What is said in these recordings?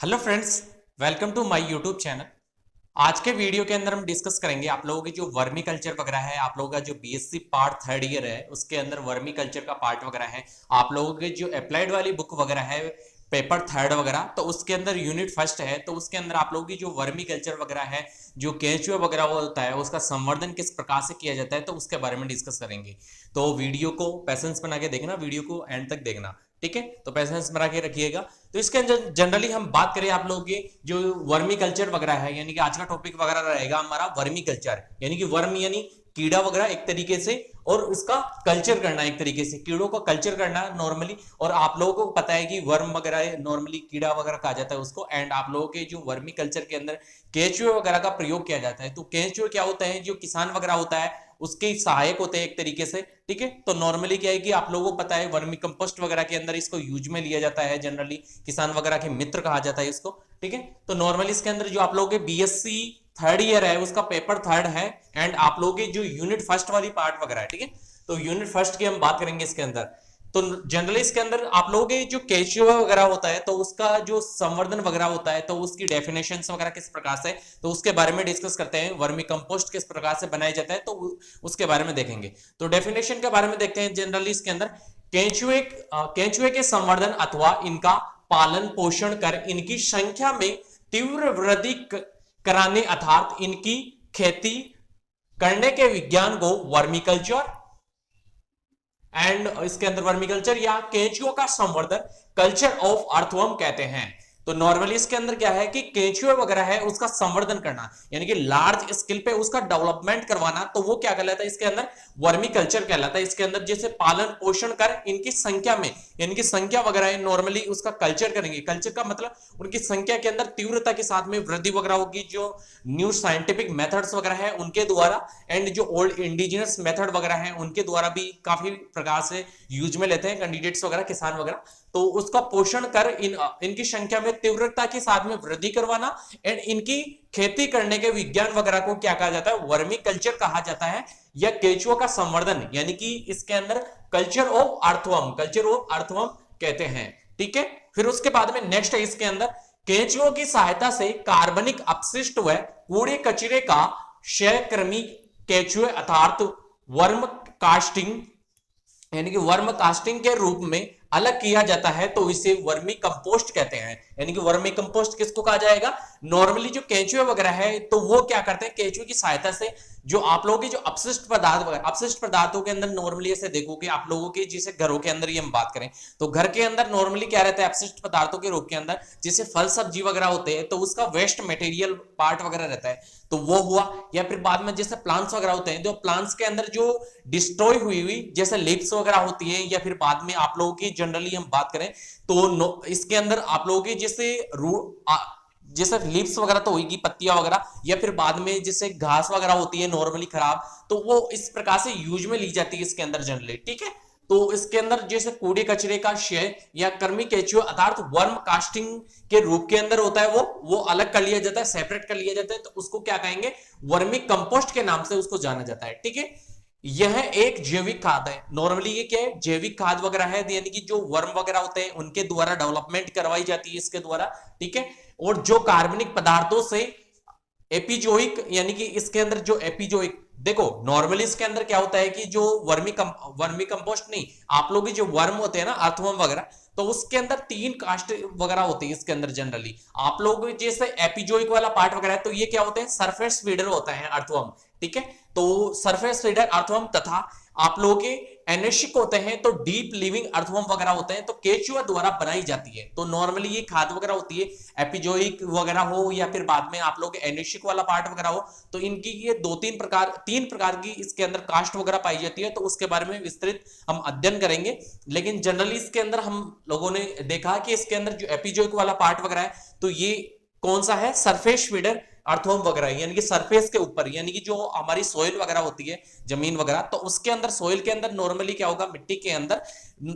Hello friends, welcome to my YouTube channel. आज के video के अंदर हम डिस्कस करेंगे आप लोगों की जो वर्मी कल्चर वगैरह है, आप लोगों का जो बीएससी पार्ट थर्ड ईयर है उसके अंदर वर्मी कल्चर का पार्ट वगैरह है। आप लोगों के जो अप्लाइड वाली बुक वगैरह है पेपर थर्ड वगैरह, तो उसके अंदर यूनिट फर्स्ट है, तो उसके अंदर आप लोगों की जो वर्मी कल्चर वगैरह है, जो केंचुआ वगैरह वो होता है, उसका संवर्धन किस प्रकार से किया जाता है, तो उसके बारे में डिस्कस करेंगे। तो वीडियो को पैसेंस बना के देखना, वीडियो को एंड तक देखना, ठीक है। तो पैसेंस बना के रखिएगा। तो इसके अंदर जनरली हम बात करें आप लोगों की जो वर्मी कल्चर वगैरह है, यानी कि आज का टॉपिक वगैरह रहेगा हमारा वर्मी कल्चर, यानी कि वर्म यानी कीड़ा वगैरह एक तरीके से, और इसका कल्चर करना एक तरीके से, कीड़ों का कल्चर करना नॉर्मली। और आप लोगों को पता है कि वर्म वगैरह नॉर्मली कीड़ा वगैरह कहा जाता है उसको। एंड आप लोगों के जो वर्मी कल्चर के अंदर केंचुए वगैरह का प्रयोग किया जाता है। तो केंचुए क्या होता है, जो किसान वगैरह होता है उसके सहायक होते हैं एक तरीके से, ठीक है। तो नॉर्मली क्या है कि आप लोगों को पता है वर्मी कंपोस्ट वगैरह के अंदर इसको यूज में लिया जाता है, जनरली किसान वगैरह के मित्र कहा जाता है इसको, ठीक है। तो नॉर्मली इसके अंदर जो आप लोगों के बीएससी थर्ड ईयर है उसका पेपर थर्ड है, एंड आप लोगों की जो यूनिट फर्स्ट वाली पार्ट वगैरह है, ठीक है। तो यूनिट फर्स्ट की हम बात करेंगे इसके अंदर। तो जनरली इसके अंदर आप लोगों के जो केंचुआ वगैरह होता है, तो उसका जो संवर्धन वगैरह होता है, तो उसकी डेफिनेशन वगैरह किस प्रकार से, तो उसके बारे में डिस्कस करते हैं। वर्मी कंपोस्ट किस प्रकार से बनाया जाता है, तो उसके बारे में देखेंगे। तो डेफिनेशन के बारे में देखते हैं। जनरली इसके अंदर केंचुए के संवर्धन अथवा इनका पालन पोषण कर इनकी संख्या में तीव्र वृद्धि कराने अर्थात इनकी खेती करने के विज्ञान को वर्मिकल्चर एंड इसके अंदर वर्मिकल्चर या केंचुओं का संवर्धन कल्चर ऑफ अर्थवर्म कहते हैं। तो नॉर्मली इसके अंदर क्या है कि केंचुए वगैरह है उसका संवर्धन करना, यानी कि लार्ज स्केल पे उसका डेवलपमेंट करवाना, तो वो क्या कहलाता है इसके अंदर वर्मी कल्चर कहलाता है। इसके अंदर जैसे पालन पोषण कर इनकी संख्या में, यानी कि संख्या वगैरह है नॉर्मली उसका कल्चर करेंगे। कल्चर का मतलब उनकी संख्या के अंदर तीव्रता के साथ में वृद्धि वगैरह होगी, जो न्यू साइंटिफिक मेथड्स वगैरह है उनके द्वारा, एंड जो ओल्ड इंडिजिनस मेथड वगैरह है उनके द्वारा भी काफी प्रकार से यूज में लेते हैं कैंडिडेट्स वगैरह, किसान वगैरह। तो उसका पोषण कर इनकी संख्या में तीव्रता के साथ में वृद्धि करवाना, एंड इनकी खेती करने के विज्ञान वगैरह को क्या कहा जाता है, वर्मी कल्चर कहा जाता है, या केंचुआ का संवर्धन, यानी कि इसके अंदर कल्चर ऑफ अर्थवर्म कहते हैं, ठीक है। फिर उसके बाद में नेक्स्ट है इसके अंदर केंचुओं की सहायता से कार्बनिक अपशिष्ट व कूड़े कचरे का क्षयक्रमी केंचुए अर्थात वर्म कास्टिंग, यानी कि वर्म कास्टिंग के रूप में अलग किया जाता है, तो इसे वर्मी कंपोस्ट कहते हैं। यानी कि वर्मी कंपोस्ट किसको कहा जाएगा, नॉर्मली जो केंचुए वगैरह है तो वो क्या करते हैं, केंचुए की सहायता से जो आप लोगों के जो अपशिष्ट पदार्थ वगैरह, अपशिष्ट पदार्थों के अंदर नॉर्मली ऐसे देखो कि आप लोगों के जैसे घरों के अंदर ही हम बात करें तो घर के अंदर नॉर्मली क्या रहता है, अपशिष्ट पदार्थों के रूप के अंदर जैसे फल सब्जी वगैरह होते हैं तो उसका वेस्ट मटेरियल पार्ट वगैरह रहता है, तो वो हुआ। या फिर बाद में जैसे प्लांट्स वगैरह होते हैं, जो प्लांट्स के अंदर जो डिस्ट्रॉय हुई जैसे लीव्स वगैरह होती है, या फिर बाद में आप लोगों की जनरली हम बात करें तो इसके अंदर आप लोगों की जैसे लीव्स वगैरह तो होगी, पत्तियां वगैरह, या फिर बाद में जैसे घास वगैरह होती है नॉर्मली खराब, तो वो इस प्रकार से यूज में ली जाती है इसके अंदर जनरली, ठीक है। तो इसके अंदर जैसे कूड़े कचरे का क्षय या कर्मी केंचुआ अर्थात वर्म कास्टिंग के रूप के अंदर होता है, वो अलग कर लिया जाता है, सेपरेट कर लिया जाता है, तो उसको क्या कहेंगे, वर्मी कंपोस्ट के नाम से उसको जाना जाता है, ठीक है। यह एक जैविक खाद है, नॉर्मली ये क्या है, जैविक खाद वगैरह है, यानी कि जो वर्म वगैरह होते हैं उनके द्वारा डेवलपमेंट करवाई जाती है इसके द्वारा, ठीक है। और जो कार्बनिक पदार्थों से एपिजोइक, यानी कि इसके अंदर जो एपिजोइक, देखो नॉर्मली इसके अंदर क्या होता है कि जो वर्मी कंपोस्ट नहीं, आप लोग जो वर्म होते हैं ना अर्थवर्म वगैरह, तो उसके अंदर तीन कास्ट वगैरह होती है इसके अंदर जनरली। आप लोग जैसे एपिजोइक वाला पार्ट वगैरह, तो ये क्या होते हैं, सरफेस फीडर होता है अर्थवर्म, ठीक है। तो सरफेस फीडर अर्थवर्म तथा आप लोगों के एनेशिक होते हैं, तो डीप लिविंग अर्थवर्म वगैरह होते हैं, तो केंचुआ द्वारा बनाई जाती है। तो नॉर्मली ये खाद वगैरह होती है, एपिजोइक वगैरह हो या फिर बाद में आप लोग एनेशिक वाला पार्ट वगैरह हो, तो इनकी ये तीन प्रकार की इसके अंदर कास्ट वगैरह पाई जाती है, तो उसके बारे में विस्तृत हम अध्ययन करेंगे। लेकिन जनरली इसके अंदर हम लोगों ने देखा कि इसके अंदर जो एपिजोइक वाला पार्ट वगैरह है, तो ये कौन सा है, सरफेस फीडर अर्थवर्म वगैरह, यानी कि सरफेस के ऊपर, यानी कि जो हमारी सोइल वगैरह होती है जमीन वगैरह, तो उसके अंदर सोइल के अंदर नॉर्मली क्या होगा, मिट्टी के अंदर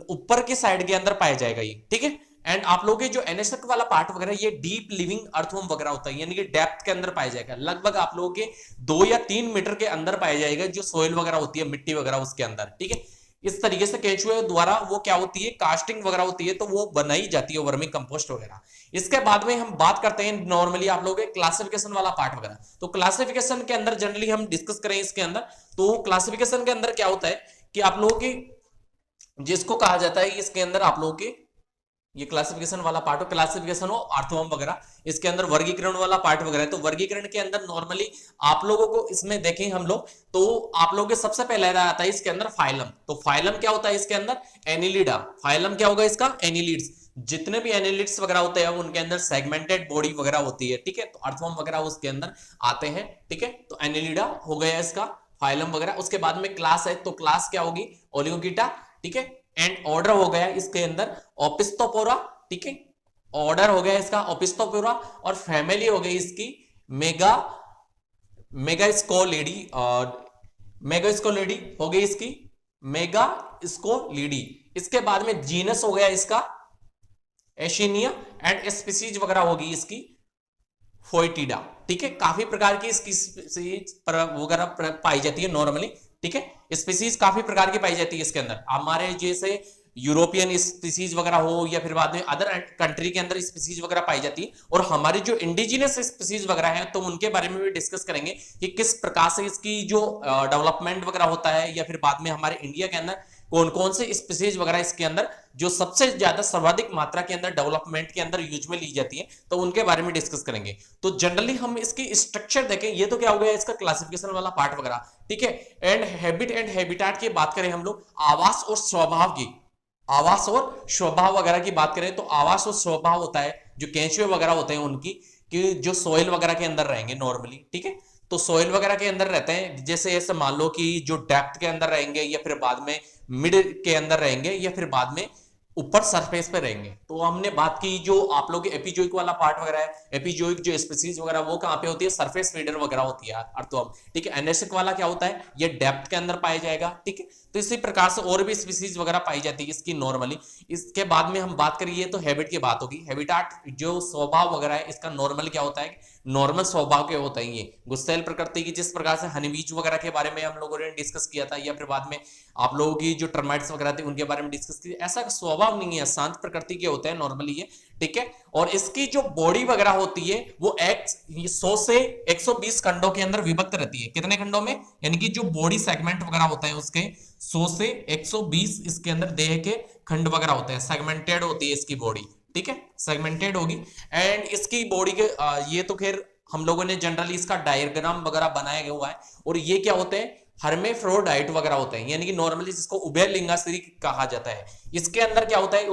ऊपर के साइड के अंदर पाया जाएगा ये, ठीक है। एंड आप लोगों के जो एनएसएक वाला पार्ट वगैरह ये डीप लिविंग अर्थवर्म वगैरह होता है, यानी कि डेप्थ के अंदर पाया जाएगा, लगभग आप लोगों के 2 या 3 मीटर के अंदर पाया जाएगा, जो सोइल वगैरह होती है मिट्टी वगैरह उसके अंदर, ठीक है। इस तरीके से केंचुए द्वारा वो क्या होती है, कास्टिंग वगैरह होती है, तो वो बनाई जाती है वर्मी कंपोस्ट वगैरह। इसके बाद में हम बात करते हैं नॉर्मली आप लोगों के क्लासिफिकेशन वाला पार्ट वगैरह। तो क्लासिफिकेशन के अंदर जनरली हम डिस्कस करें इसके अंदर, तो क्लासिफिकेशन के अंदर क्या होता है कि आप लोगों की जिसको कहा जाता है इसके अंदर आप लोगों के ये क्लासिफिकेशन वाला पार्ट हो, क्लासिफिकेशन हो अर्थवर्म वगैरह, इसके अंदर वर्गीकरण वाला पार्ट वगैरह है। तो वर्गीकरण के अंदर नॉर्मली आप लोगों को इसमें देखें हम लोग, तो आप लोगों के सबसे पहले आता है इसके अंदर फाइलम। तो फाइलम क्या होता है इसके अंदर, एनिलिडा। फाइलम क्या होगा इसका, एनिलिड्स। जितने भी एनिलिड्स वगैरह होते हैं उनके अंदर सेगमेंटेड बॉडी वगैरह होती है, ठीक है। तो अर्थवर्म वगैरह उसके अंदर आते हैं, ठीक है। तो एनिलिडा हो गया इसका, फाइलम वगैरह। उसके बाद में क्लास है, तो क्लास क्या होगी, ओलिगोकीटा, ठीक है। एंड ऑर्डर हो गया इसके अंदर ओपिस्थोपोरा, ठीक है। ऑर्डर हो गया इसका ओपिस्थोपोरा, और फैमिली हो गई इसकी मेगा मेगास्कोलिडी, मेगास्कोलिडी हो गई इसकी मेगास्कोलिडी। इसके बाद में जीनस हो गया इसका एशिनिया, एंड स्पीसीज वगैरह होगी इसकी फोइटिडा, ठीक है। काफी प्रकार की इसकी स्पीसीज वगैरह पाई जाती है नॉर्मली, ठीक है। स्पीसीज काफी प्रकार की पाई जाती है इसके अंदर, हमारे जैसे यूरोपियन स्पीसीज वगैरह हो या फिर बाद में अदर कंट्री के अंदर स्पीसीज वगैरह पाई जाती है। और हमारी जो इंडिजिनियस स्पीसीज वगैरह है तो उनके बारे में भी डिस्कस करेंगे कि किस प्रकार से इसकी जो डेवलपमेंट वगैरह होता है, या फिर बाद में हमारे इंडिया के अंदर कौन कौन से स्पीसीज वगैरह इसके अंदर जो सबसे ज्यादा सर्वाधिक मात्रा के अंदर डेवलपमेंट के अंदर यूज में ली जाती है, तो उनके बारे में डिस्कस करेंगे। तो जनरली हम इसकी स्ट्रक्चर देखें, ये तो क्या हो गया इसका क्लासिफिकेशन वाला पार्ट वगैरह, ठीक है। एंड हैबिट एंड हैबिटेट की बात करें हम लोग, आवास और स्वभाव की, आवास और स्वभाव वगैरह की बात करें, तो आवास और स्वभाव होता है जो केंचुए वगैरह होते हैं उनकी, कि जो सोइल वगैरह के अंदर रहेंगे नॉर्मली, ठीक है। तो सोइल वगैरह के अंदर रहते हैं, जैसे ऐसे मान लो कि जो डेप्थ के अंदर रहेंगे, या फिर बाद में मिड के अंदर रहेंगे, या फिर बाद में ऊपर सरफेस पे रहेंगे। तो हमने बात की जो आप लोग एपिजोइक वाला पार्ट वगैरह है, एपिजोइक जो स्पीसीज वगैरह वो कहां पे होती है, सरफेस फीडर वगैरह होती है अर्थवर्म, ठीक है। एनेसिक वाला क्या होता है, ये डेप्थ के अंदर पाया जाएगा, ठीक है। तो इसी प्रकार से और भी स्पीसीज वगैरह पाई जाती है इसकी नॉर्मली। इसके बाद में हम बात करिए तो हैबिट की बात होगी। हैबिटाट जो स्वभाव वगैरह है इसका नॉर्मल क्या होता है, नॉर्मल स्वभाव के होता है ये गुस्सैल प्रकृति की, जिस प्रकार से हनीबीज वगैरह के बारे में हम लोगों ने डिस्कस किया था, या फिर बाद में आप लोगों की जो टर्माइट्स वगैरह थे उनके बारे में डिस्कस किया। ऐसा स्वभाव नहीं है, शांत प्रकृति के होते हैं नॉर्मली ये, ठीक है। और इसकी जो बॉडी वगैरह होती है वो 100 से 120 खंडों के अंदर विभक्त रहती है। कितने खंडों में, यानी कि जो बॉडी सेगमेंट वगैरह होता है उसके 100 से 120 इसके अंदर देह के खंड वगैरह होते हैं, सेगमेंटेड होती है इसकी बॉडी, ठीक है, सेगमेंटेड होगी। एंड इसकी बॉडी के ये तो खैर हम लोगों ने जनरली इसका डायग्राम वगैरह बनाया गया हुआ है। और ये क्या होते हैं, हर्मेफ्रोडाइट वगैरह होते हैं, यानी कि नॉर्मली जिसको उभयलिंगाश्री कहा जाता है। इसके अंदर क्या होता है,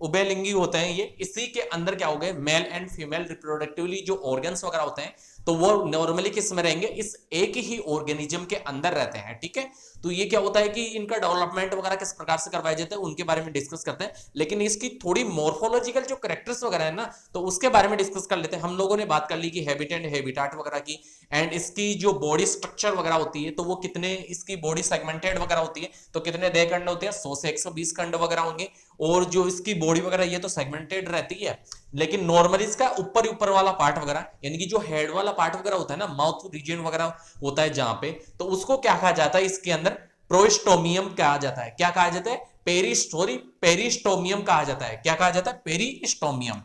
उभयलिंगी होते हैं ये। इसी के अंदर क्या हो गए, मेल एंड फीमेल रिप्रोडक्टिवली जो ऑर्गन्स वगैरह होते हैं, तो वो नॉर्मली किस में रहेंगे, इस एक ही ऑर्गेनिज्म के अंदर रहते हैं, ठीक है। तो ये क्या होता है कि इनका डेवलपमेंट वगैरह किस प्रकार से करवाए जाते हैं उनके बारे में डिस्कस करते हैं। लेकिन इसकी थोड़ी मॉर्फोलॉजिकल जो कैरेक्टर्स वगैरह है ना, तो उसके बारे में डिस्कस कर लेते हैं। हम लोगों ने बात कर ली कि हैबिट एंड हैबिटाट वगैरह की, एंड इसकी जो बॉडी स्ट्रक्चर वगैरह होती है, तो वो कितने इसकी बॉडी सेगमेंटेड वगैरह होती है, तो कितने देह खंड होते हैं, 100 से 120 खंड वगैरह होंगे। और जो इसकी बॉडी वगैरह ये तो सेगमेंटेड रहती है, लेकिन नॉर्मली इसका ऊपर ही ऊपर वाला पार्ट वगैरह, यानी कि जो हेड वाला पार्ट वगैरह होता है ना, माउथ रीजन वगैरह होता है जहां पे, तो उसको क्या कहा जाता है, इसके अंदर प्रोस्टोमियम कहा जाता है। क्या कहा जाता है, पेरिस्टोमियम कहा जाता है। क्या कहा जाता है, पेरिस्टोमियम।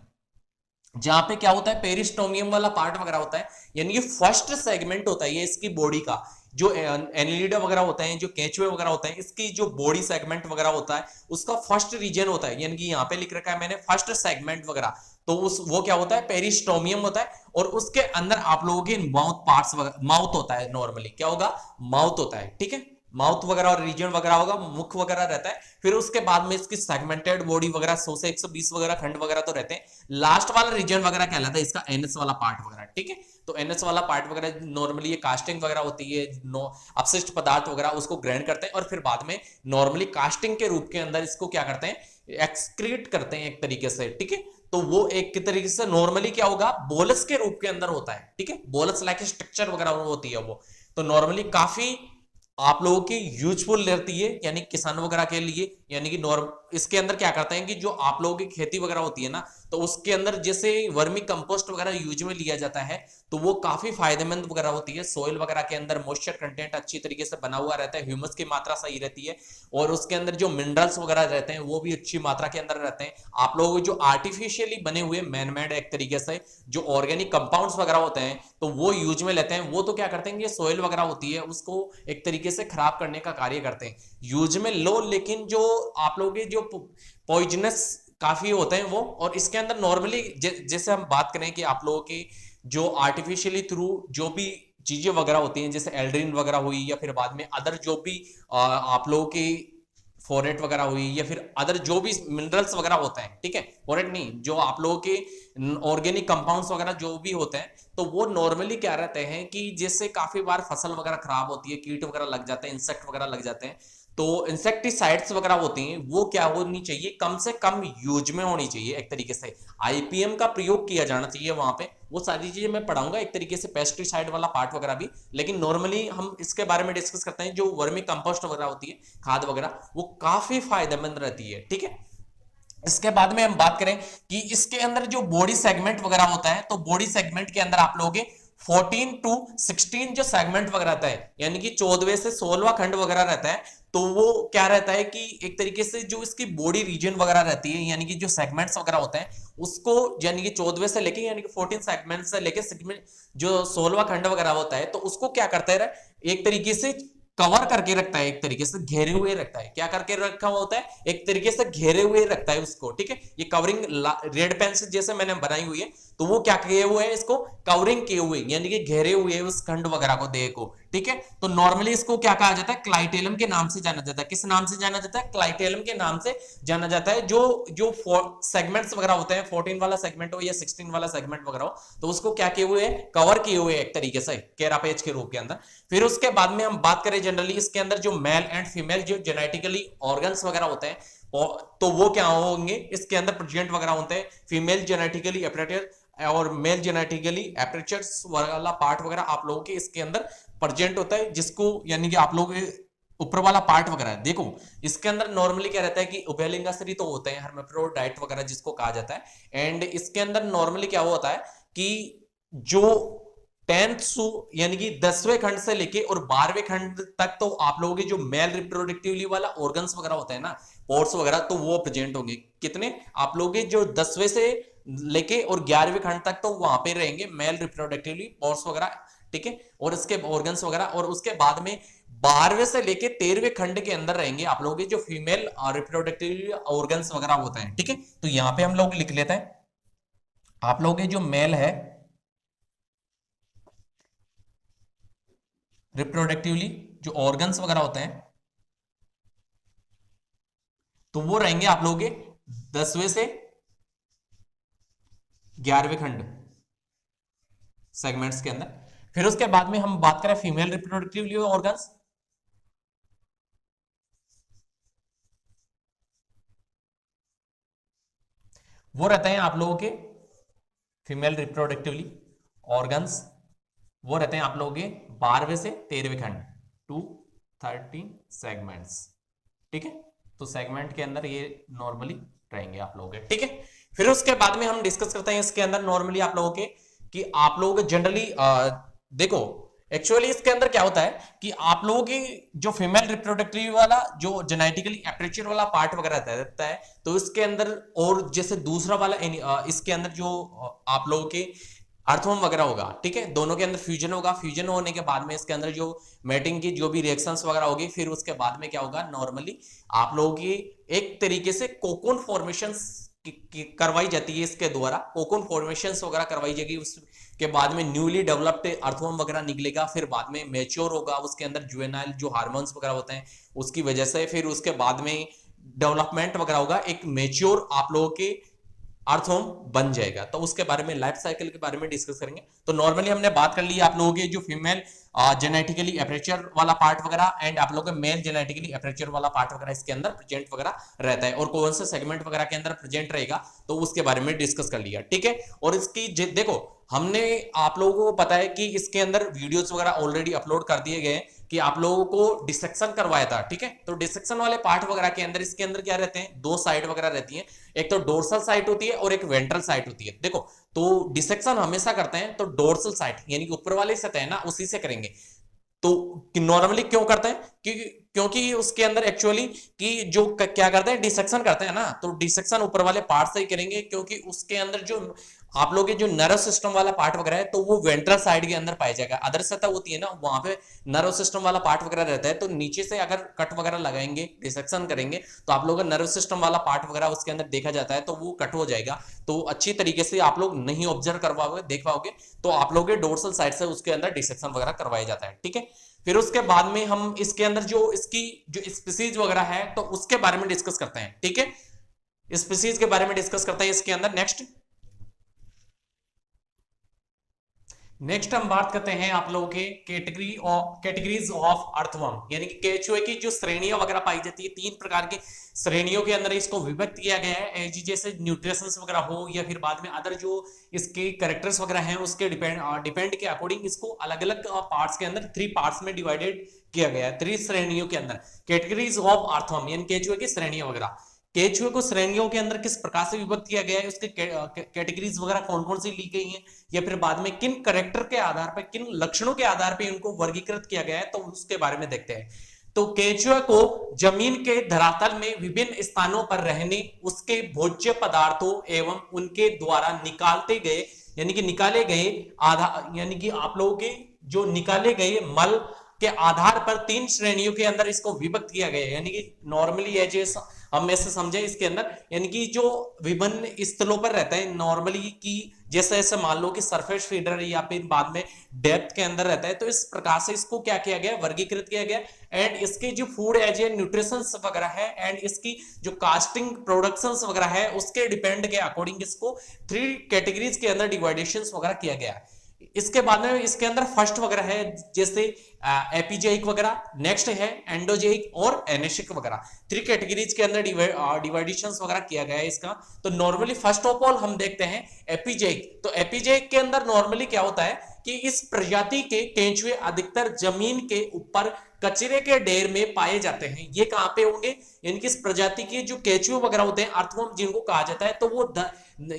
जहां पे क्या होता है, पेरिस्टोमियम वाला पार्ट वगैरह होता है, यानी ये फर्स्ट सेगमेंट होता है ये इसकी बॉडी का। जो एनिलिडा वगैरह होता है, जो केंचुए वगैरह होते हैं, इसकी जो बॉडी सेगमेंट वगैरह होता है उसका फर्स्ट रीजन होता है, यानी कि यहाँ पे लिख रखा है मैंने फर्स्ट सेगमेंट वगैरह, तो वो क्या होता है, पेरिस्टोमियम होता है। और उसके अंदर आप लोगों के माउथ पार्ट्स वगैरह, माउथ होता है नॉर्मली, क्या होगा, माउथ होता है, ठीक है। माउथ वगैरह और रीजन वगैरह होगा, मुख वगैरह रहता है। फिर उसके बाद में इसकी सेगमेंटेड बॉडी वगैरह 100 से 120 वगैरह खंड वगैरह तो रहते हैं। लास्ट वाला रीजन वगैरह कहलाता है इसका एनएस वाला पार्ट वगैरह, ठीक है। तो एनएस वाला पार्ट वगैरह नॉर्मली ये कास्टिंग वगैरह होती है, अपशिष्ट पदार्थ वगैरह उसको ग्रहण करते हैं, और फिर बाद में नॉर्मली कास्टिंग के रूप के अंदर इसको क्या करते हैं, एक्सक्रीट करते हैं एक तरीके से, ठीक है। तो वो एक तरीके से नॉर्मली क्या होगा, बोलस के रूप के अंदर होता है, ठीक है। बोलस लाइक स्ट्रक्चर वगैरह होती है वो। तो नॉर्मली काफी आप लोगों की यूजफुल रहती है, यानी किसान वगैरह के लिए, यानी कि इसके अंदर क्या करते हैं कि जो आप लोगों की खेती वगैरह होती है ना, तो उसके अंदर जैसे वर्मी कंपोस्ट वगैरह यूज में लिया जाता है, तो वो काफी फायदेमंद वगैरह होती है। सोइल वगैरह के अंदर मॉइस्चर कंटेंट अच्छी तरीके से बना हुआ रहता है, ह्यूमस की मात्रा सही रहती है, और उसके अंदर जो मिनरल्स वगैरह रहते हैं वो भी अच्छी मात्रा के अंदर रहते हैं। आप लोगों जो आर्टिफिशियली बने हुए मैनमेड एक तरीके से जो ऑर्गेनिक कंपाउंड्स वगैरह होते हैं, तो वो यूज में लेते हैं। वो तो क्या करते हैं, ये सोइल वगैरह होती है उसको एक तरीके से खराब करने का कार्य करते हैं। यूज में लो, लेकिन जो आप लोगों के जो पॉइजनस काफी होते हैं वो, और इसके अंदर नॉर्मली जैसे हम बात करें कि आप लोगों की जो आर्टिफिशियली थ्रू जो भी चीजें वगैरह होती हैं, जैसे एल्ड्रिन वगैरह हुई, या फिर बाद में अदर जो भी आप लोगों की फोरेट वगैरह हुई, या फिर अदर जो भी मिनरल्स वगैरह होते हैं, ठीक है, फोरेट नहीं, जो आप लोगों के ऑर्गेनिक कंपाउंड्स वगैरह जो भी होते हैं, तो वो नॉर्मली क्या रहते हैं कि जैसे काफी बार फसल वगैरह खराब होती है, कीट वगैरह लग जाते हैं, इंसेक्ट वगैरह लग जाते हैं, तो इंसेक्टिसाइड्स वगैरह होती हैं, वो क्या होनी चाहिए, कम से कम यूज में होनी चाहिए। एक तरीके से आईपीएम का प्रयोग किया जाना चाहिए वहां पे। वो सारी चीजें मैं पढ़ाऊंगा एक तरीके से, पेस्टिसाइड वाला पार्ट वगैरह भी, लेकिन नॉर्मली हम इसके बारे में डिस्कस करते हैं। जो वर्मी कंपोस्ट वगैरह होती है, खाद वगैरह, वो काफी फायदेमंद रहती है, ठीक है। इसके बाद में हम बात करें कि इसके अंदर जो बॉडी सेगमेंट वगैरह होता है, तो बॉडी सेगमेंट के अंदर आप लोगों के 14 टू 16 जो सेगमेंट वगैरह रहता है, यानी कि 14वें से 16वां खंड वगैरह रहता है, तो वो क्या रहता है कि एक तरीके से जो इसकी बॉडी रीजन वगैरह रहती है, यानी कि जो सेगमेंट्स वगैरह होते हैं उसको, यानी कि 14वें से लेके यानी कि 14 सेगमेंट से लेके सेगमेंट जो 16वां खंड वगैरह होता है, तो उसको क्या करता है, एक तरीके से कवर करके रखता है, एक तरीके से घेरे हुए रखता है। क्या करके रखा हुआ होता है, एक तरीके से घेरे हुए रखता है उसको, ठीक है। ये कवरिंग रेड पेन से जैसे मैंने बनाई हुई है, तो वो क्या किए हुए है, इसको कवरिंग किए हुए, यानी कि घेरे हुए उस खंड वगैरह को, देह को, ठीक है। तो नॉर्मली इसको क्या कहा जाता है, क्लाइटेलम के नाम से जाना जाता है। किस नाम से जाना जाता है, क्लाइटेलम के नाम से जाना जाता है। जो जो सेगमेंट्स वगैरह होते हैं, 14 वाला सेगमेंट हो या 16 वाला सेगमेंट वगैरह हो, तो उसको क्या किए हुए, कवर किए हुए एक तरीके से कैरापेज के रूप के अंदर। फिर उसके बाद में हम बात करें जनरली इसके अंदर जो मेल एंड फीमेल जो जेनेटिकली ऑर्गन्स वगैरह होते हैं, तो वो क्या होंगे, इसके अंदर प्रेजेंट वगैरह होते हैं। फीमेल जेनेटिकली एपरेटर और मेल जेनेटिकली एपरेचर्स वाला पार्ट वगैरह आप लोगों के इसके अंदर प्रेजेंट होता है, जिसको यानी कि आप लोग ऊपर वाला पार्ट वगैरह है। देखो इसके अंदर नॉर्मली क्या रहता है कि उभयलिंगाश्री तो होते हैं, हर्माफ्रोडाइट वगैरह जिसको कहा जाता है। एंड इसके अंदर नॉर्मली क्या होता है कि जो 10th यानी कि 10वें खंड से लेके और 12वें खंड तक, तो आप लोगों के जो मेल रिप्रोडक्टिवली वाला ऑर्गन्स वगैरह होते हैं ना, पोर्ट्स वगैरह, तो वो प्रेजेंट होंगे। कितने, आप लोगों के जो 10वें से लेके और 11वें खंड तक, तो वहां पे रहेंगे मेल रिप्रोडक्टिवली पोर्ट्स वगैरह, ठीक है, और इसके ऑर्गन्स वगैरह। और उसके बाद में 12वें से लेके 13वें खंड के अंदर रहेंगे आप लोगों के जो फीमेल रिप्रोडक्टिव ऑर्गन्स वगैरह होते हैं, ठीक है। तो यहां पे हम लोग लिख लेते हैं, आप लोगों के जो मेल है रिप्रोडक्टिवली जो ऑर्गन्स वगैरह होते हैं, तो वो रहेंगे आप लोगों के 10वें से 11वें खंड सेगमेंट्स के अंदर। फिर उसके बाद में हम बात करें फीमेल रिप्रोडक्टिवली ऑर्गन्स, वो रहते हैं आप लोगों के फीमेल रिप्रोडक्टिवली ऑर्गन्स, वो रहते हैं आप लोगों के 12वें से 13वें खंड, 213 सेगमेंट्स, ठीक है। तो सेगमेंट के अंदर ये नॉर्मली रहेंगे आप लोगों के, ठीक है। फिर उसके बाद में हम डिस्कस करते हैं इसके अंदर नॉर्मली आप लोगों के कि आप लोग जनरली देखो एक्चुअली इसके अंदर क्या होता है कि आप लोगों की जो फीमेल रिप्रोडक्टिव वाला जो जेनेटिकली एपरेचर वाला पार्ट वगैरह रहता है, तो इसके अंदर, और जैसे दूसरा वाला इसके अंदर जो आप लोगों के अर्थवम वगैरह होगा, ठीक है, दोनों के अंदर फ्यूजन होगा। फ्यूजन होने के बाद में इसके अंदर जो मेटिंग की जो भी रिएक्शंस वगैरह होगी, फिर उसके बाद में क्या होगा, नॉर्मली आप लोगों की एक तरीके से कोकून फॉर्मेशंस करवाई जाती है इसके द्वारा, कोकून फॉर्मेशंस वगैरह करवाई जाएगी। उसके बाद में न्यूली डेवलप्ड अर्थवम वगैरह निकलेगा, फिर बाद में मैच्योर होगा, उसके अंदर जुवेनाइल जो हार्मोन्स वगैरह होते हैं उसकी वजह से, फिर उसके बाद में डेवलपमेंट वगैरह होगा, एक मैच्योर आप लोगों के अर्थवम बन जाएगा। तो उसके बारे में लाइफ साइकिल के बारे में डिस्कस करेंगे। तो नॉर्मली हमने बात कर ली आप लोगों के जो फीमेल जेनेटिकली एपरेचर वाला पार्ट वगैरह, एंड आप लोगों के मेल जेनेटिकली एपरेचर वाला पार्ट वगैरह इसके अंदर प्रेजेंट वगैरह रहता है, और कौन से सेगमेंट वगैरह के अंदर प्रेजेंट रहेगा, तो उसके बारे में डिस्कस कर लिया, ठीक है। और इसकी देखो हमने आप लोगों को पता है कि इसके अंदर वीडियोस वगैरह ऑलरेडी अपलोड कर दिए गए हैं कि आप लोगों को डिसेक्शन करवाया था, ठीक है। तो डिसेक्शन वाले पार्ट वगैरह के अंदर इसके अंदर क्या रहते हैं, दो साइड वगैरह रहती है, एक तो डोर्सल साइड होती है और एक वेंट्रल साइड होती है। देखो तो डिसेक्शन हमेशा करते हैं तो डोर्सल साइड यानी कि ऊपर वाली सतह है ना उसी से करेंगे। तो नॉर्मली क्यों करते हैं, क्योंकि उसके अंदर एक्चुअली कि जो क्या करते हैं डिसेक्शन करते हैं ना, तो डिसेक्शन ऊपर वाले पार्ट से ही करेंगे, क्योंकि उसके अंदर जो आप लोग के जो नर्व सिस्टम वाला पार्ट वगैरह है तो वो वेंट्रल साइड के अंदर पाया जाएगा। अदर सतह होती है ना वहां पे नर्व सिस्टम वाला पार्ट वगैरह रहता है, तो नीचे से अगर कट वगैरह लगाएंगे डिसेक्शन करेंगे तो आप लोग का नर्व सिस्टम वाला पार्ट वगैरह उसके अंदर देखा जाता है तो वो कट हो जाएगा। तो अच्छी तरीके से आप लोग नहीं ऑब्जर्व कर पाओगे, देख पाओगे, तो आप लोग के डोर्सल साइड से उसके अंदर डिसेक्शन वगैरह करवाया जाता है, ठीक है। फिर उसके बाद में हम इसके अंदर जो इसकी जो स्पीसीज वगैरह है तो उसके बारे में डिस्कस करते हैं, ठीक है। स्पीसीज के बारे में डिस्कस करते हैं इसके अंदर। नेक्स्ट हम बात करते हैं आप लोगों के कैटेगरीज ऑफ अर्थवर्म, यानी कि केचुए की जो श्रेणियां वगैरह पाई जाती है, तीन प्रकार की श्रेणियों के अंदर इसको विभक्त किया गया है। जैसे न्यूट्रिशंस वगैरह हो या फिर बाद में अदर जो इसके कैरेक्टर्स वगैरह हैं उसके डिपेंड के अकॉर्डिंग इसको अलग अलग पार्ट्स के अंदर 3 पार्ट्स में डिवाइडेड किया गया है, 3 श्रेणियों के अंदर। कैटेगरीज ऑफ अर्थवर्म यानी केचुए की श्रेणियां वगैरह। केचुए को श्रेणियों के अंदर किस प्रकार से विभक्त किया गया है, उसके कैटेगरीज वगैरह कौन कौन सी ली गई हैं, या फिर बाद में किन करेक्टर के आधार पर, किन लक्षणों के आधार पर इनको वर्गीकृत किया गया है, तो उसके बारे में देखते हैं। तो केचुए को जमीन के धरातल में विभिन्न स्थानों पर रहने, उसके भोज्य पदार्थों एवं उनके द्वारा निकालते गए यानी कि निकाले गए आधार यानी कि आप लोगों के जो निकाले गए मल के आधार पर 3 श्रेणियों के अंदर इसको विभक्त किया गया है। यानी कि नॉर्मली हम ऐसे समझे इसके अंदर, यानी कि जो विभिन्न स्थलों पर रहता है नॉर्मली कि जैसे ऐसे मान लो कि सरफेस फीडर या फिर बाद में डेप्थ के अंदर रहता है, तो इस प्रकार से इसको क्या किया गया, वर्गीकृत किया गया। एंड इसके जो फूड एज ए न्यूट्रिशन वगैरह है एंड इसकी जो कास्टिंग प्रोडक्शंस वगैरह है उसके डिपेंड के अकॉर्डिंग इसको 3 कैटेगरीज के अंदर डिवाइडेशन वगैरह किया गया है। इसके बाद में इसके अंदर फर्स्ट वगैरह है जैसे एपिजेइक वगैरह, नेक्स्ट है एंडोजेइक और एनेशिक वगैरह। 3 कैटेगरीज के अंदर डिवाइडेशंस वगैरह किया गया है इसका। तो नॉर्मली फर्स्ट ऑफ ऑल हम देखते हैं एपिजेइक। तो एपिजेइक के अंदर नॉर्मली क्या होता है कि इस प्रजाति के केंचुए अधिकतर जमीन के ऊपर कचरे के ढेर में पाए जाते हैं। ये कहां पे होंगे, यानी कि इस प्रजाति के जो केंचुए वगैरह होते हैं अर्थवर्म जिनको कहा जाता है, तो वो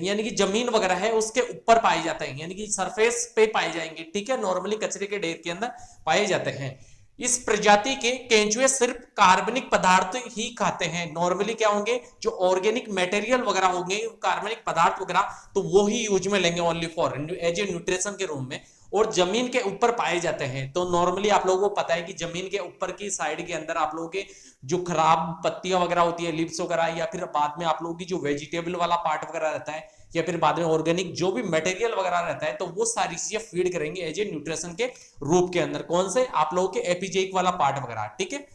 यानी कि जमीन वगैरह है उसके ऊपर पाए जाते हैं, यानी कि सरफेस पे पाए जाएंगे, ठीक है। नॉर्मली कचरे के ढेर के अंदर पाए जाते हैं। इस प्रजाति के केंचुए सिर्फ कार्बनिक पदार्थ ही खाते हैं। नॉर्मली क्या होंगे, जो ऑर्गेनिक मटेरियल वगैरह होंगे, कार्बनिक पदार्थ वगैरह, तो वो ही यूज में लेंगे only for as a nutrition के रूप में, और जमीन के ऊपर पाए जाते हैं। तो नॉर्मली आप लोगों को पता है कि जमीन के ऊपर की साइड के अंदर आप लोगों के जो खराब पत्तियां वगैरह होती है, लीव्स वगैरह, या फिर बाद में आप लोगों की जो वेजिटेबल वाला पार्ट वगैरह रहता है, या फिर बाद में ऑर्गेनिक जो भी मटेरियल वगैरह रहता है, तो वो सारी चीजें फीड करेंगे एज ए न्यूट्रिशन के रूप के अंदर। कौन से, आप लोगों के एपिजेइक वाला पार्ट वगैरह, ठीक है।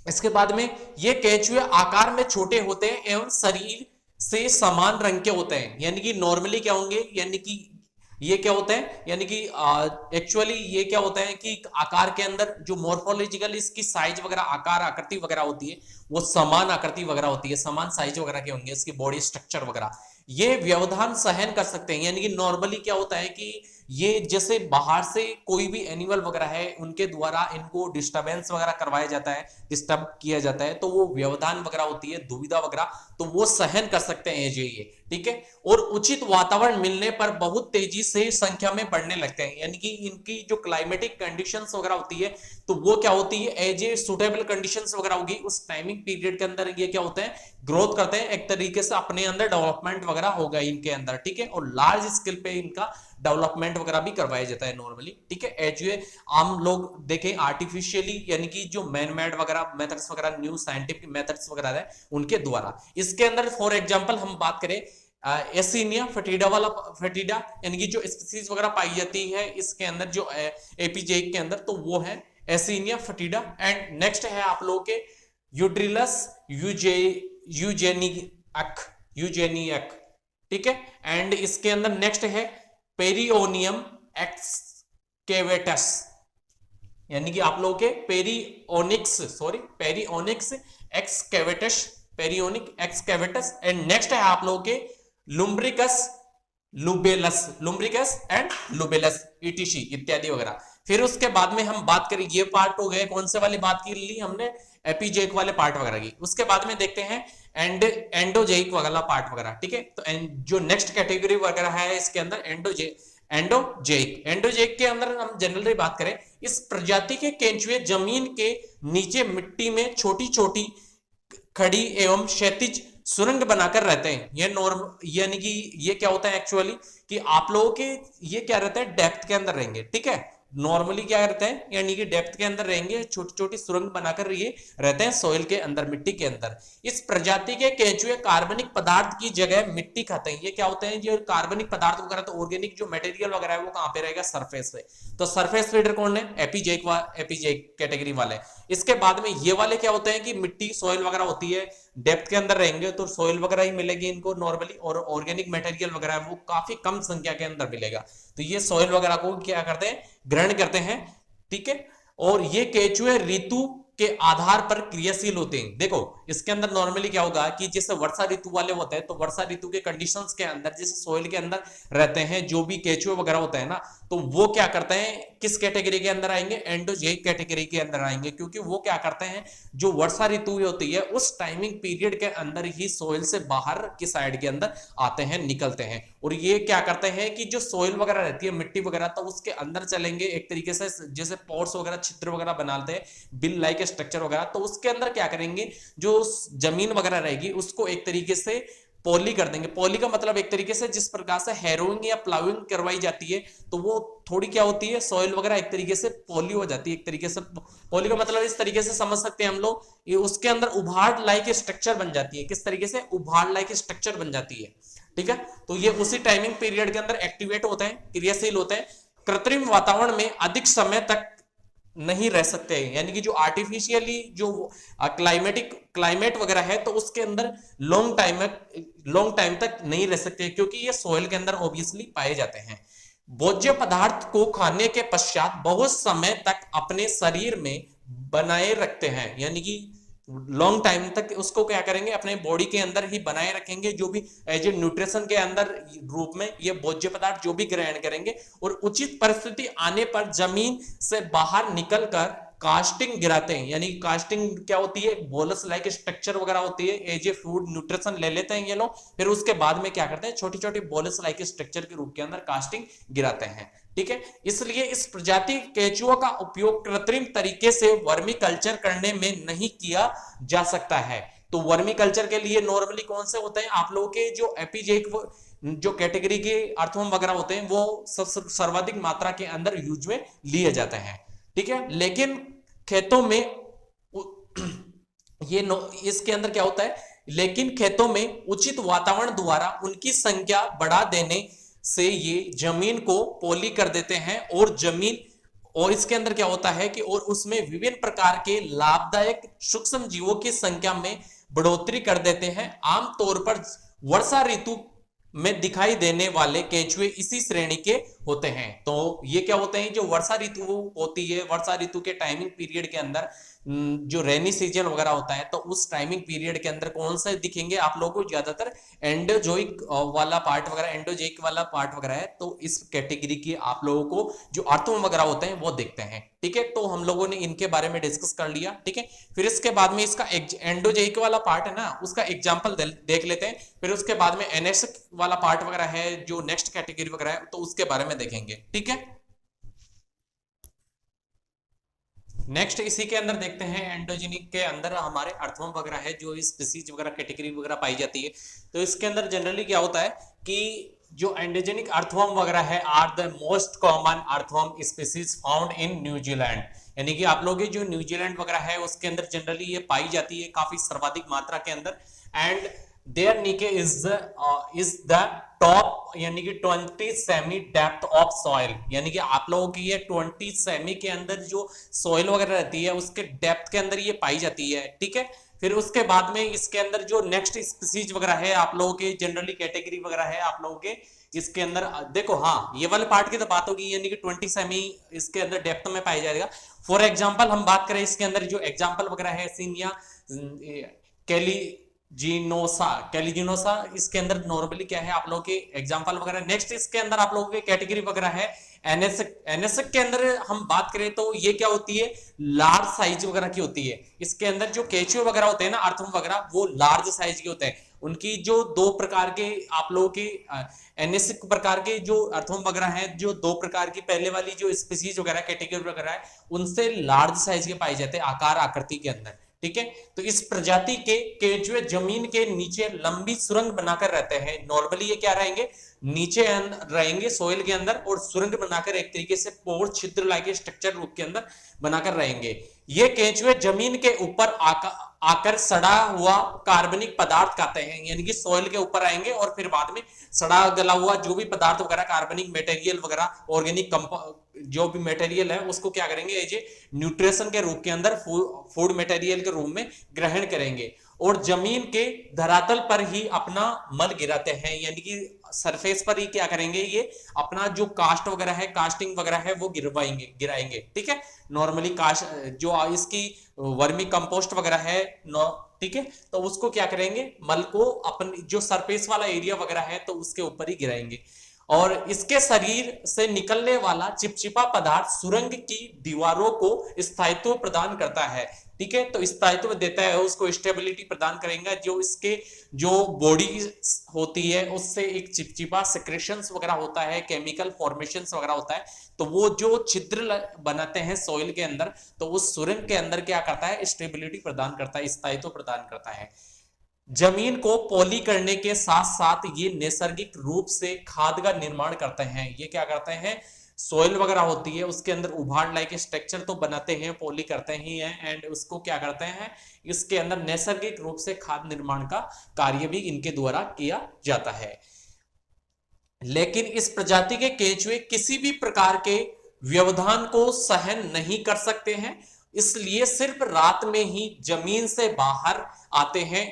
इसके बाद में ये केंचुए आकार में छोटे होते हैं एवं शरीर से समान रंग के होते हैं। यानी कि नॉर्मली क्या होंगे, यानी कि ये क्या होता है, यानी कि एक्चुअली ये क्या होता है कि आकार के अंदर जो मॉर्फोलॉजिकल इसकी साइज वगैरह, आकार आकृति वगैरह होती है वो समान आकृति वगैरह होती है, समान साइज वगैरह के होंगे, इसकी बॉडी स्ट्रक्चर वगैरह ये व्यवधान सहन कर सकते हैं। यानी कि नॉर्मली क्या होता है कि ये जैसे बाहर से कोई भी एनिमल वगैरह है उनके द्वारा इनको डिस्टरबेंस वगैरह करवाया जाता है, डिस्टर्ब किया जाता है, तो वो व्यवधान वगैरह होती है, दुविधा वगैरह, तो वो सहन कर सकते हैं ये, ठीक है। और उचित वातावरण मिलने पर बहुत तेजी से संख्या में बढ़ने लगते हैं। यानी कि इनकी जो क्लाइमेटिक कंडीशंस वगैरह होती है तो वो क्या होती है, एज ए सुटेबल कंडीशंस वगैरह होगी, उस टाइमिंग पीरियड के अंदर ये क्या होते हैं, ग्रोथ करते हैं, एक तरीके से अपने अंदर डेवलपमेंट वगैरह होगा इनके अंदर, ठीक है। और लार्ज स्केल पे इनका डेवलपमेंट वगैरह भी करवाया जाता है नॉर्मली, ठीक है। एज ए आम लोग देखें आर्टिफिशियली, यानी कि जो मैन मेड वगैरह मेथड्स वगैरह, न्यू साइंटिफिक मेथड्स वगैरह है उनके द्वारा। इसके अंदर फॉर एग्जांपल हम बात करें एसिनिया फेटिडा वाला, फेटिडा यानी कि जो स्पीसीज वगैरह पाई जाती है इसके अंदर जो एपिजेइक के अंदर, तो वो है एसिनिया फेटिडा। एंड नेक्स्ट है आप लोगों के यूड्रिलस यूजेनियक, ठीक है। एंड इसके अंदर नेक्स्ट है पेरियोनियम एक्सकेवेटस, यानी कि आप लोगों के पेरियोनिक्स एक्सकेवेटस, पेरियोनिक एक्सकेवेटस। एंड नेक्स्ट है आप लोगों के लुम्ब्रिकस एंड लुबेलस ईटीसी इत्यादि वगैरह। फिर उसके बाद में हम बात करें, ये पार्ट हो गए, कौन से वाली बात की ली हमने, एपिजेक वाले पार्ट वगैरह की। उसके बाद में देखते हैं एंडोजेइक वाला पार्ट वगैरह, ठीक है। तो जो नेक्स्ट कैटेगरी वगैरह है इसके अंदर एंडोजेइक के अंदर हम जनरली बात करें, इस प्रजाति के केंचुए जमीन के नीचे मिट्टी में छोटी छोटी खड़ी एवं क्षैतिज सुरंग बनाकर रहते हैं। ये नॉर्म यानी कि ये क्या होता है एक्चुअली, कि आप लोगों के ये क्या रहता है, डेप्थ के अंदर रहेंगे, ठीक है। नॉर्मली क्या करते हैं, यानी कि डेप्थ के अंदर रहेंगे, छोटी छोटी सुरंग बनाकर ये रहते हैं सॉइल के अंदर, मिट्टी के अंदर। इस प्रजाति के केंचुए कार्बनिक पदार्थ की जगह मिट्टी खाते हैं। ये क्या होते हैं, जो कार्बनिक पदार्थ वगैरह, तो ऑर्गेनिक जो मटेरियल वगैरह है वो कहां पे रहेगा, सरफेस पे। तो सरफेस फीडर कौन है, एपिजेक कैटेगरी वाले। इसके बाद में ये वाले क्या होते हैं कि मिट्टी सॉइल वगैरह होती है, डेप्थ के अंदर रहेंगे तो सॉइल वगैरह ही मिलेगी इनको नॉर्मली, और ऑर्गेनिक मटेरियल वगैरह है वो काफी कम संख्या के अंदर मिलेगा। तो ये सॉइल वगैरह को क्या करते हैं, ग्रहण करते हैं, ठीक है। और ये केंचुए ऋतु के आधार पर क्रियाशील होते हैं। देखो इसके अंदर नॉर्मली क्या होगा कि जैसे वर्षा ऋतु वाले होते हैं, तो वर्षा ऋतु के कंडीशंस के अंदर जैसे सॉइल के अंदर रहते हैं जो भी केंचुए वगैरह होते हैं ना, तो वो क्या करते हैं, किस कैटेगरी के अंदर आएंगे, एंडोजेइक कैटेगरी के अंदर आएंगे। क्योंकि वो क्या करते हैं, जो वर्षा ऋतु होती है उस टाइमिंग पीरियड के अंदर ही सॉइल से बाहर की साइड के अंदर आते हैं, निकलते हैं। और ये क्या करते हैं कि जो सॉइल वगैरह रहती है, मिट्टी वगैरह, तो उसके अंदर चलेंगे एक तरीके से, जैसे पोर्स वगैरह, छिद्र वगैरह बनाते हैं, बिल लाइक स्ट्रक्चर वगैरह, तो उसके अंदर क्या करेंगे, जो जमीन वगैरह रहेगी उसको एक तरीके से पॉली कर देंगे। पॉली का मतलब एक तरीके से जिस प्रकार से हैरोइंग या प्लाविंग करवाई जाती है, तो वो थोड़ी क्या होती है, सॉइल वगैरह एक तरीके से पॉली हो जाती है। एक तरीके से पॉली का मतलब इस तरीके से समझ सकते हैं हम लोग, ये उसके अंदर उभाड़ लाइक स्ट्रक्चर बन जाती है। किस तरीके से, उभाड़ लाइक स्ट्रक्चर बन जाती है, ठीक है। तो ये उसी टाइमिंग पीरियड के अंदर एक्टिवेट होते हैं, क्रियाशील होते हैं। कृत्रिम वातावरण में अधिक समय तक नहीं रह सकते हैं, यानी कि जो आर्टिफिशियली जो क्लाइमेट वगैरह है, तो उसके अंदर लॉन्ग टाइम तक नहीं रह सकते, क्योंकि ये सॉइल के अंदर ऑब्वियसली पाए जाते हैं। भोज्य पदार्थ को खाने के पश्चात बहुत समय तक अपने शरीर में बनाए रखते हैं, यानी कि लॉन्ग टाइम तक उसको क्या करेंगे, अपने बॉडी के अंदर ही बनाए रखेंगे, जो भी एज ए न्यूट्रिशन के अंदर रूप में ये भोज्य पदार्थ जो भी ग्रहण करेंगे। और उचित परिस्थिति आने पर जमीन से बाहर निकलकर कास्टिंग गिराते हैं, यानी कास्टिंग क्या होती है, बोलस लाइक स्ट्रक्चर वगैरह होती है, एज ए फूड न्यूट्रिशन ले लेते हैं ये लोग। फिर उसके बाद में क्या करते हैं, छोटी छोटी बोलस लाइक स्ट्रक्चर के रूप के अंदर कास्टिंग गिराते हैं, ठीक है। इसलिए इस प्रजाति केंचुओं का उपयोग कृत्रिम तरीके से वर्मी कल्चर करने में नहीं किया जा सकता है। तो वर्मी कल्चर के लिए नॉर्मली कौन से होते हैं, आप लोगों के जो एपिजेक जो कैटेगरी के अर्थवर्म वगैरह होते हैं, वो सर्वाधिक मात्रा के अंदर यूज में लिए जाते हैं, ठीक है। लेकिन खेतों में इसके अंदर क्या होता है, लेकिन खेतों में उचित वातावरण द्वारा उनकी संख्या बढ़ा देने से ये जमीन को पॉली कर देते हैं, और इसके अंदर क्या होता है कि और उसमें विभिन्न प्रकार के लाभदायक सूक्ष्म जीवों की संख्या में बढ़ोतरी कर देते हैं। आमतौर पर वर्षा ऋतु में दिखाई देने वाले केंचुए इसी श्रेणी के होते हैं। तो ये क्या होते हैं, जो वर्षा ऋतु होती है, वर्षा ऋतु के टाइमिंग पीरियड के अंदर जो रेनी सीजन वगैरह होता है, तो उस टाइमिंग पीरियड के अंदर कौन से दिखेंगे आप लोगों को, ज्यादातर एंडोजेइक वाला पार्ट वगैरह, एंडोजेइक वाला पार्ट वगैरह है, तो इस कैटेगरी के आप लोगों को जो अर्थवर्म वगैरह होते हैं वो दिखते हैं, ठीक है। तो हम लोगों ने इनके बारे में डिस्कस कर लिया, ठीक है। फिर इसके बाद में इसका एंडोजेइक वाला पार्ट है ना, उसका एग्जाम्पल देख लेते हैं। फिर उसके बाद में एनेक्स वाला पार्ट वगैरह है, जो नेक्स्ट कैटेगरी वगैरह है, तो उसके बारे में देखेंगे, ठीक है। नेक्स्ट इसी के अंदर देखते हैं, एंडोजेनिक के अंदर हमारे अर्थवर्म वगैरह है, जो स्पीसीज वगैरह कैटेगरी वगैरह पाई जाती है। तो इसके अंदर जनरली क्या होता है कि जो एंडोजेनिक अर्थवर्म वगैरह है are the most common earthworm species found in New Zealand, यानी कि आप लोग जो न्यूजीलैंड वगैरह है उसके अंदर जनरली ये पाई जाती है काफी सर्वाधिक मात्रा के अंदर। एंड देयर नीचे इज द टॉप, यानी कि 20 सेमी डेप्थ ऑफ सॉइल, यानी कि आप लोगों की ये 20 सेमी के अंदर जो सॉइल वगैरह रहती है उसके डेप्थ के अंदर ये पाई जाती है, ठीक है। फिर उसके बाद में इसके अंदर जो नेक्स्ट स्पीसीज वगैरह है आप लोगों के जनरली कैटेगरी वगैरह है आप लोगों के इसके अंदर देखो, हाँ ये वाले पार्ट की तो बात होगी, यानी कि 20 सेमी इसके अंदर डेप्थ में पाया जाएगा। फॉर एग्जांपल हम बात करें इसके अंदर जो एग्जांपल वगैरह है, सीनिया, कैलिजिनोसा कैलिजिनोसा इसके अंदर नॉर्मली क्या है आप लोगों के एग्जांपल वगैरह। नेक्स्ट इसके अंदर आप लोगों के कैटेगरी वगैरह है एनएसएक। एनएसएक के अंदर हम बात करें तो ये क्या होती है, लार्ज साइज वगैरह की होती है। इसके अंदर जो केचुए वगैरह होते हैं ना, अर्थवर्म वगैरह, वो लार्ज साइज के होते हैं। उनकी जो दो प्रकार के आप लोगों के एनएसएक प्रकार के जो अर्थवर्म वगैरह हैं, जो दो प्रकार की पहले वाली जो स्पीसीज वगैरह कैटेगरी वगैरह है, उनसे लार्ज साइज के पाए जाते हैं आकार आकृति के अंदर। ठीक है, तो इस प्रजाति के केंचुए जमीन के नीचे लंबी सुरंग बनाकर रहते हैं। नॉर्मली ये क्या रहेंगे, नीचे रहेंगे सोइल के अंदर, और सुरंग बनाकर एक तरीके से पोर छिद्र लाके स्ट्रक्चर रूप के अंदर बनाकर रहेंगे। ये केंचुए जमीन के ऊपर आकर सड़ा हुआ कार्बनिक पदार्थ खाते हैं, यानी कि सोइल के ऊपर आएंगे और फिर बाद में सड़ा गला हुआ जो भी पदार्थ वगैरह, कार्बनिक मटेरियल वगैरह, ऑर्गेनिक जो भी मटेरियल है उसको क्या करेंगे, एज ए न्यूट्रिशन के रूप के अंदर, फूड मटेरियल के रूप में ग्रहण करेंगे, और जमीन के धरातल पर ही अपना मल गिराते हैं, यानी कि सरफेस पर ही क्या करेंगे, ये अपना जो कास्ट वगैरह है, कास्टिंग वगैरह है, वो गिराएंगे। ठीक है, नॉर्मली कास्ट जो इसकी वर्मी कंपोस्ट वगैरह है, ठीक है, तो उसको क्या करेंगे, मल को अपन जो सरफेस वाला एरिया वगैरह है तो उसके ऊपर ही गिराएंगे। और इसके शरीर से निकलने वाला चिपचिपा पदार्थ सुरंग की दीवारों को स्थायित्व प्रदान करता है। ठीक है, तो स्थायित्व देता है, उसको स्टेबिलिटी प्रदान करेगा। जो इसके जो बॉडी होती है उससे एक चिपचिपा सेक्रेशंस वगैरह होता है, केमिकल फॉर्मेशंस वगैरह होता है, तो वो जो छिद्र बनाते हैं सॉइल के अंदर, तो उस सुरंग के अंदर क्या करता है, स्टेबिलिटी प्रदान करता है, स्थायित्व प्रदान करता है। जमीन को पॉली करने के साथ साथ ये नैसर्गिक रूप से खाद का निर्माण करते हैं। ये क्या करते हैं, सोइल वगैरह होती है उसके अंदर उभाड़ लाइक स्ट्रक्चर तो बनाते हैं, पॉली करते ही हैं, एंड उसको क्या करते हैं, इसके अंदर नैसर्गिक रूप से खाद निर्माण का कार्य भी इनके द्वारा किया जाता है। लेकिन इस प्रजाति के केंचुए किसी भी प्रकार के व्यवधान को सहन नहीं कर सकते हैं, इसलिए सिर्फ रात में ही जमीन से बाहर आते हैं।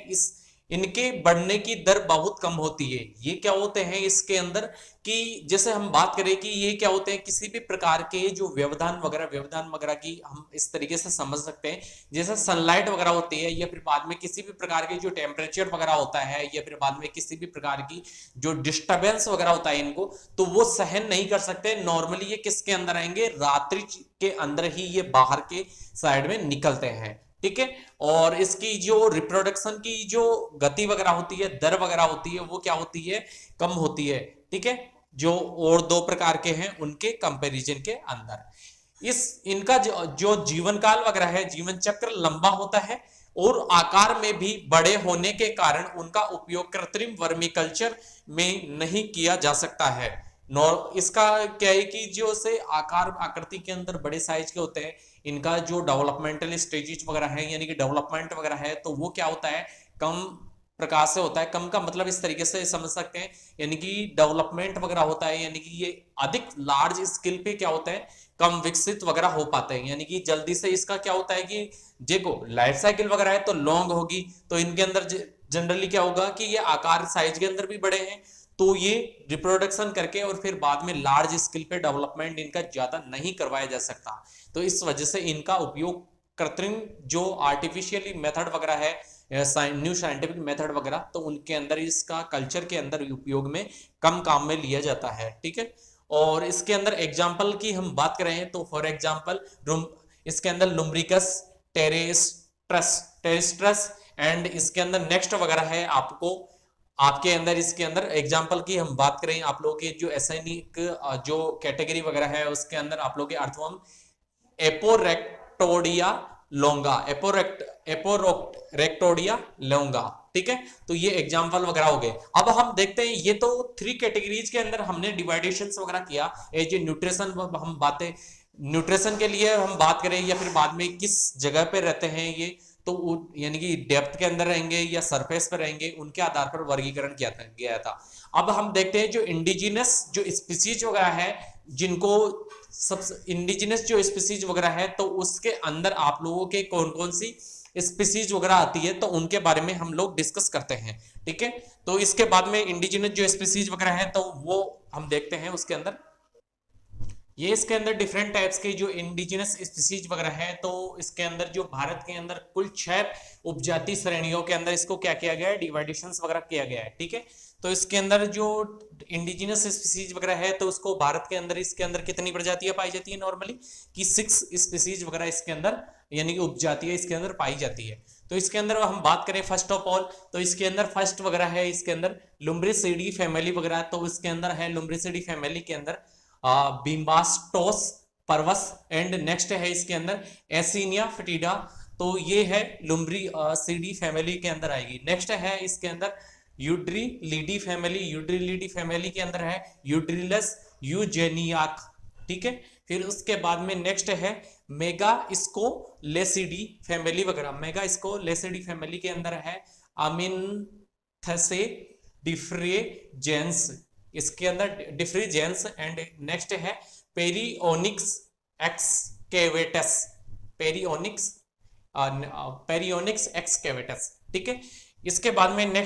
इनके बढ़ने की दर बहुत कम होती है। ये क्या होते हैं इसके अंदर, कि जैसे हम बात करें कि ये क्या होते हैं, किसी भी प्रकार के जो व्यवधान वगैरह की हम इस तरीके से समझ सकते हैं, जैसे सनलाइट वगैरह होती है, या फिर बाद में किसी भी प्रकार के जो टेम्परेचर वगैरह होता है, या फिर बाद में किसी भी प्रकार की जो डिस्टर्बेंस वगैरह होता है इनको, तो वो सहन नहीं कर सकते। नॉर्मली ये किसके अंदर आएंगे, रात्रि के अंदर ही ये बाहर के साइड में निकलते हैं। ठीक है, और इसकी जो रिप्रोडक्शन की जो गति वगैरह होती है, दर वगैरह होती है, वो क्या होती है, कम होती है। ठीक है, जो और दो प्रकार के हैं उनके कंपैरिजन के अंदर इनका जो जीवन काल वगैरह है, जीवन चक्र लंबा होता है, और आकार में भी बड़े होने के कारण उनका उपयोग कृत्रिम वर्मीकल्चर में नहीं किया जा सकता है। इसका क्या है कि जो से आकार आकृति के अंदर बड़े साइज के होते हैं, इनका जो डेवलपमेंटल स्टेजेस वगैरह है, यानी कि डेवलपमेंट वगैरह है, तो वो क्या होता है, कम प्रकार से होता है। कम का मतलब इस तरीके से समझ सकते हैं, यानी कि डेवलपमेंट वगैरह होता है, यानी कि ये अधिक लार्ज स्केल पे क्या होता है, कम विकसित वगैरह हो पाते हैं, यानी कि जल्दी से इसका क्या होता है कि देखो लाइफ साइकिल वगैरह है तो लॉन्ग होगी, तो इनके अंदर जनरली क्या होगा कि ये आकार साइज के अंदर भी बड़े हैं, तो ये रिप्रोडक्शन करके और फिर बाद में लार्ज स्केल पे डेवलपमेंट इनका ज्यादा नहीं करवाया जा सकता। तो इस वजह से इनका उपयोग कृत्रिम जो आर्टिफिशियली मेथड वगैरह है, न्यू साइंटिफिक मेथड वगैरह, तो उनके अंदर इसका कल्चर के अंदर उपयोग में कम काम में लिया जाता है। ठीक है, और इसके अंदर एग्जाम्पल की हम बात करें तो फॉर एग्जाम्पल इसके अंदर लुम्ब्रिकस टेरेस्ट्रस एंड इसके अंदर नेक्स्ट वगैरह है। आपके अंदर इसके अंदर एग्जाम्पल की हम बात करें, आप लोगों के जो एसाइनिक जो कैटेगरी वगैरह है उसके अंदर आप लोगों के अर्थवर्म एपोरेक्टोडिया लोंगा। ठीक है, तो ये एग्जाम्पल वगैरह हो गए। अब हम देखते हैं, ये तो 3 कैटेगरीज के अंदर हमने डिवाइडेशन वगैरह किया। ये जो न्यूट्रिशन हम बातें न्यूट्रिशन के लिए हम बात करें, या फिर बाद में किस जगह पे रहते हैं ये, तो यानी कि डेप्थ के अंदर रहेंगे या सरफेस पर रहेंगे, उनके आधार पर वर्गीकरण किया गया था। अब हम देखते हैं जो इंडिजिनस जो स्पीसीज वगैरह है, जिनको सब इंडिजिनस जो स्पीसीज वगैरह है, तो उसके अंदर आप लोगों के कौन कौन सी स्पीसीज वगैरह आती है, तो उनके बारे में हम लोग डिस्कस करते हैं। ठीक है, तो इसके बाद में इंडिजिनस जो स्पीसीज वगैरह है तो वो हम देखते हैं उसके अंदर। ये इसके अंदर डिफरेंट टाइप्स के जो इंडिजिनस स्पीसीज वगैरह है, तो इसके अंदर जो भारत के अंदर कुल 6 उपजाति श्रेणियों के अंदर इसको क्या किया गया है, डिवाइडेशंस वगैरह किया गया है। ठीक है, तो इसके अंदर जो इंडिजिनस स्पीसीज वगैरह है, तो उसको भारत के अंदर इसके अंदर कितनी प्रजातियां पाई जाती है नॉर्मली, कि 6 स्पीसीज वगैरह इसके अंदर यानी कि उपजातियां इसके अंदर पाई जाती है। तो इसके अंदर हम बात करें फर्स्ट ऑफ ऑल, तो इसके अंदर फर्स्ट वगैरह है इसके अंदर लुम्ब्रिसिडी फैमिली वगैरह, तो इसके अंदर है लुम्ब्रिसिडी फैमिली के अंदर बिम्बास्टोस परवस, एंड नेक्स्ट है इसके अंदर एसिनिया फेटिडा, तो ये है लुम्ब्रिसिडी फैमिली के अंदर आएगी। नेक्स्ट है इसके अंदर यूड्रिलीडी फैमिली, यूड्रिलीडी फैमिली के अंदर है यूड्रिलस यूजेनियाक। ठीक है, फिर उसके बाद में नेक्स्ट है मेगास्कोलेसिडी फैमिली वगैरह, मेगास्कोलेसिडी फैमिली के अंदर है अमिनथसे डिफ्रेजेंस, इसके अंदर डिफ्रीजेंस, एंड नेक्स्ट है पेरियोनिक्स एक्सकेवेटस, पेरियोनिक्स एक्सकेवेटस। ठीक है, इसके बाद में नेक्स्ट